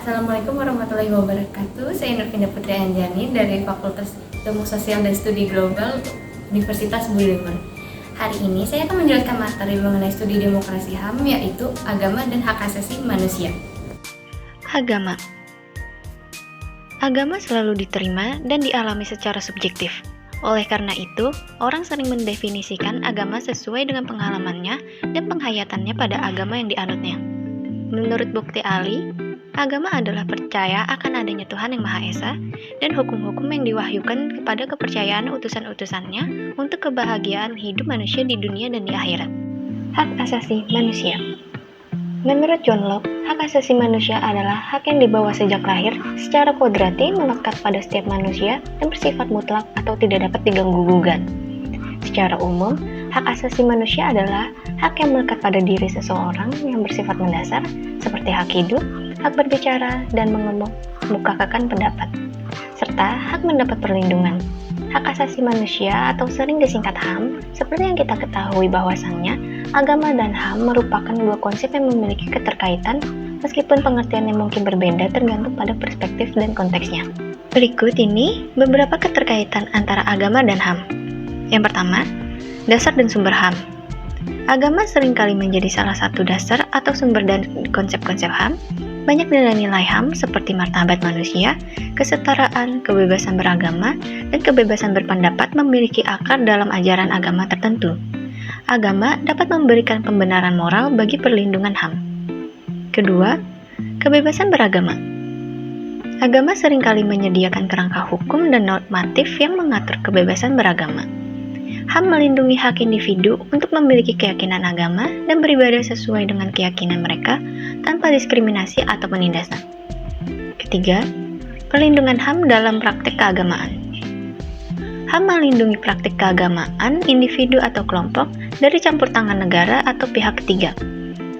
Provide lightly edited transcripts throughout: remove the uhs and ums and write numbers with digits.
Assalamualaikum warahmatullahi wabarakatuh. Saya Nurvinda Putri Anjani dari Fakultas Ilmu Sosial dan Studi Global Universitas Budi Luhur. Hari ini saya akan menjelaskan materi mengenai studi demokrasi HAM, yaitu agama dan hak asasi manusia. Agama selalu diterima dan dialami secara subjektif. Oleh karena itu, orang sering mendefinisikan agama sesuai dengan pengalamannya dan penghayatannya pada agama yang dianutnya. Menurut Bukti Ali, agama adalah percaya akan adanya Tuhan yang Maha Esa dan hukum-hukum yang diwahyukan kepada kepercayaan utusan-utusannya untuk kebahagiaan hidup manusia di dunia dan di akhirat. Hak asasi manusia. Menurut John Locke, hak asasi manusia adalah hak yang dibawa sejak lahir, secara kodrati melekat pada setiap manusia dan bersifat mutlak atau tidak dapat diganggu-gugat. Secara umum, hak asasi manusia adalah hak yang melekat pada diri seseorang yang bersifat mendasar, seperti hak hidup, hak berbicara, dan mengemukakan pendapat, serta hak mendapat perlindungan. Hak asasi manusia atau sering disingkat HAM, seperti yang kita ketahui bahwasannya, agama dan HAM merupakan dua konsep yang memiliki keterkaitan, meskipun pengertiannya mungkin berbeda tergantung pada perspektif dan konteksnya. Berikut ini beberapa keterkaitan antara agama dan HAM. Yang pertama, dasar dan sumber HAM. Agama seringkali menjadi salah satu dasar atau sumber dan konsep-konsep HAM. Banyak nilai-nilai HAM seperti martabat manusia, kesetaraan, kebebasan beragama, dan kebebasan berpendapat memiliki akar dalam ajaran agama tertentu. Agama dapat memberikan pembenaran moral bagi perlindungan HAM. Kedua, kebebasan beragama. Agama seringkali menyediakan kerangka hukum dan normatif yang mengatur kebebasan beragama. HAM melindungi hak individu untuk memiliki keyakinan agama dan beribadah sesuai dengan keyakinan mereka tanpa diskriminasi atau penindasan. Ketiga, perlindungan HAM dalam praktik keagamaan. HAM melindungi praktik keagamaan individu atau kelompok dari campur tangan negara atau pihak ketiga.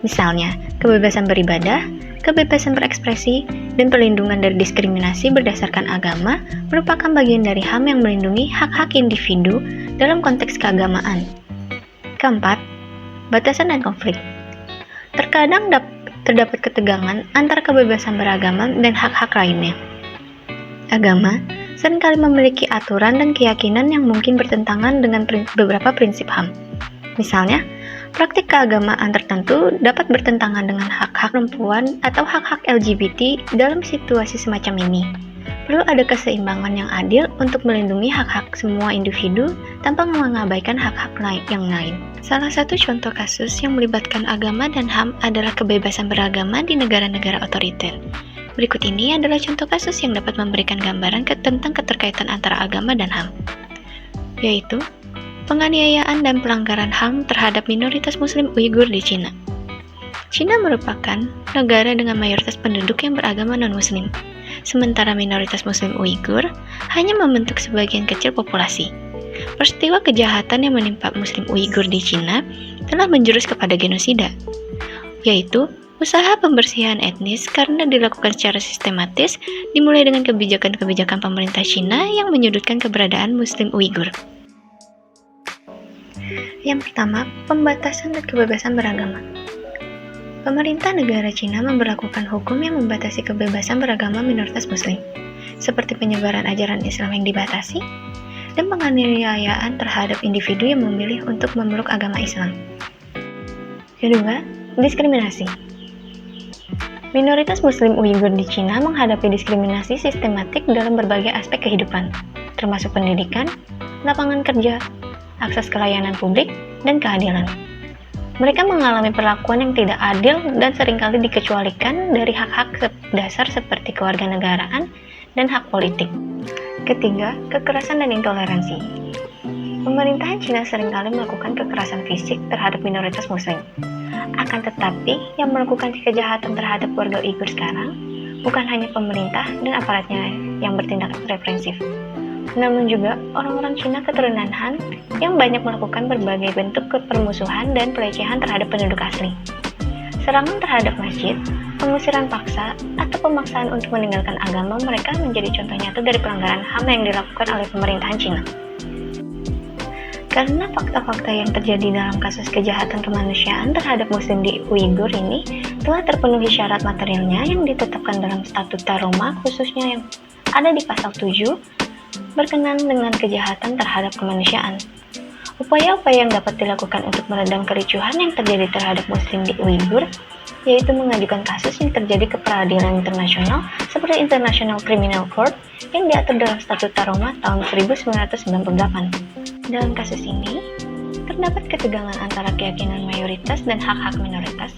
Misalnya, kebebasan beribadah, kebebasan berekspresi, dan perlindungan dari diskriminasi berdasarkan agama merupakan bagian dari HAM yang melindungi hak-hak individu dalam konteks keagamaan. Keempat, batasan dan konflik. Terkadang terdapat ketegangan antara kebebasan beragama dan hak-hak lainnya. Agama seringkali memiliki aturan dan keyakinan yang mungkin bertentangan dengan beberapa prinsip HAM. Misalnya, praktik keagamaan tertentu dapat bertentangan dengan hak-hak perempuan atau hak-hak LGBT. Dalam situasi semacam ini, perlu ada keseimbangan yang adil untuk melindungi hak-hak semua individu tanpa mengabaikan hak-hak yang lain. Salah satu contoh kasus yang melibatkan agama dan HAM adalah kebebasan beragama di negara-negara otoriter. Berikut ini adalah contoh kasus yang dapat memberikan gambaran tentang keterkaitan antara agama dan HAM, yaitu penganiayaan dan pelanggaran HAM terhadap minoritas Muslim Uighur di Cina. Cina merupakan negara dengan mayoritas penduduk yang beragama non-Muslim, sementara minoritas Muslim Uighur hanya membentuk sebagian kecil populasi. Peristiwa kejahatan yang menimpa Muslim Uighur di Cina telah menjurus kepada genosida, yaitu usaha pembersihan etnis karena dilakukan secara sistematis, dimulai dengan kebijakan-kebijakan pemerintah Cina yang menyudutkan keberadaan Muslim Uighur. Yang pertama, pembatasan dan kebebasan beragama. Pemerintah negara Cina memberlakukan hukum yang membatasi kebebasan beragama minoritas Muslim, seperti penyebaran ajaran Islam yang dibatasi, dan penganiayaan terhadap individu yang memilih untuk memeluk agama Islam. Kedua, diskriminasi. Minoritas Muslim Uighur di Cina menghadapi diskriminasi sistematik dalam berbagai aspek kehidupan, termasuk pendidikan, lapangan kerja, akses ke layanan publik, dan keadilan. Mereka mengalami perlakuan yang tidak adil dan seringkali dikecualikan dari hak-hak dasar seperti kewarganegaraan dan hak politik. Ketiga, kekerasan dan intoleransi. Pemerintahan Cina seringkali melakukan kekerasan fisik terhadap minoritas Muslim. Akan tetapi, yang melakukan kejahatan terhadap warga Uighur sekarang bukan hanya pemerintah dan aparatnya yang bertindak represif, namun juga orang-orang Cina keturunan Han yang banyak melakukan berbagai bentuk permusuhan dan pelecehan terhadap penduduk asli. Serangan terhadap masjid, pengusiran paksa, atau pemaksaan untuk meninggalkan agama mereka menjadi contoh nyata dari pelanggaran HAM yang dilakukan oleh pemerintahan Cina. Karena fakta-fakta yang terjadi dalam kasus kejahatan kemanusiaan terhadap Muslim di Uighur ini telah terpenuhi syarat materialnya yang ditetapkan dalam Statuta Roma, khususnya yang ada di pasal 7, berkenaan dengan kejahatan terhadap kemanusiaan. Upaya-upaya yang dapat dilakukan untuk meredam kericuhan yang terjadi terhadap Muslim di Uighur, yaitu mengajukan kasus yang terjadi ke peradilan internasional seperti International Criminal Court yang diatur dalam Statuta Roma tahun 1998. Dalam kasus ini, terdapat ketegangan antara keyakinan mayoritas dan hak-hak minoritas.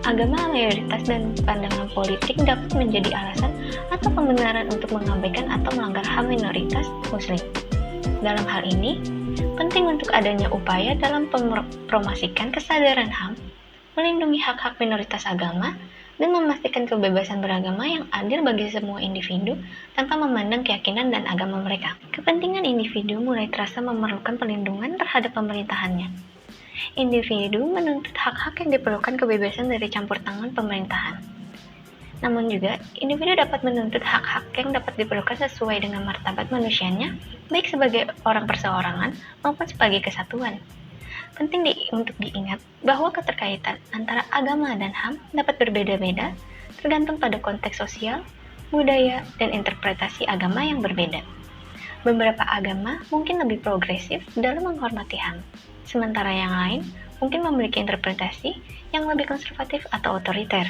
Agama mayoritas dan pandangan politik dapat menjadi alasan atau pembenaran untuk mengabaikan atau melanggar HAM minoritas Muslim. Dalam hal ini, penting untuk adanya upaya dalam mempromosikan kesadaran HAM, melindungi hak-hak minoritas agama, dan memastikan kebebasan beragama yang adil bagi semua individu tanpa memandang keyakinan dan agama mereka. Kepentingan individu mulai terasa memerlukan perlindungan terhadap pemerintahannya. Individu menuntut hak-hak yang diperlukan kebebasan dari campur tangan pemerintahan. Namun juga, individu dapat menuntut hak-hak yang dapat diperlukan sesuai dengan martabat manusianya, baik sebagai orang perseorangan maupun sebagai kesatuan. Penting untuk diingat bahwa keterkaitan antara agama dan HAM dapat berbeda-beda tergantung pada konteks sosial, budaya, dan interpretasi agama yang berbeda. Beberapa agama mungkin lebih progresif dalam menghormati HAM, sementara yang lain mungkin memiliki interpretasi yang lebih konservatif atau otoriter.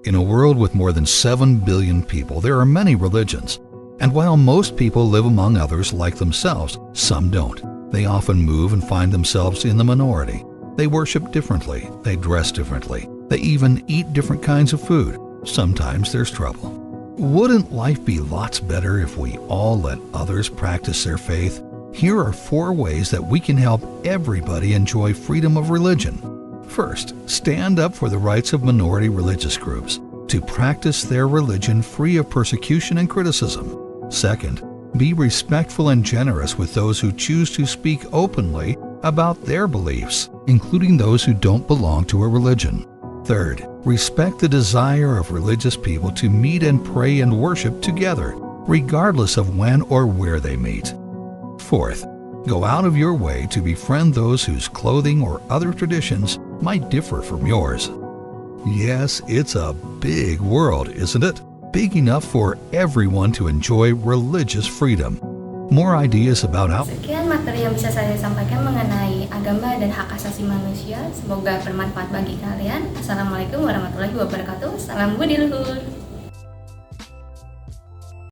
In a world with more than 7 billion people, there are many religions. And while most people live among others like themselves, some don't. They often move and find themselves in the minority. They worship differently, they dress differently, they even eat different kinds of food. Sometimes there's trouble. Wouldn't life be lots better if we all let others practice their faith? Here are 4 ways that we can help everybody enjoy freedom of religion. First, stand up for the rights of minority religious groups to practice their religion free of persecution and criticism. Second, be respectful and generous with those who choose to speak openly about their beliefs, including those who don't belong to a religion. Third, respect the desire of religious people to meet and pray and worship together, regardless of when or where they meet. Fourth, go out of your way to befriend those whose clothing or other traditions might differ from yours. Yes, it's a big world, isn't it? Big enough for everyone to enjoy religious freedom. More ideas about how... Sekian materi yang bisa saya sampaikan mengenai agama dan hak asasi manusia. Semoga bermanfaat bagi kalian. Assalamualaikum warahmatullahi wabarakatuh. Salam Budi Luhur.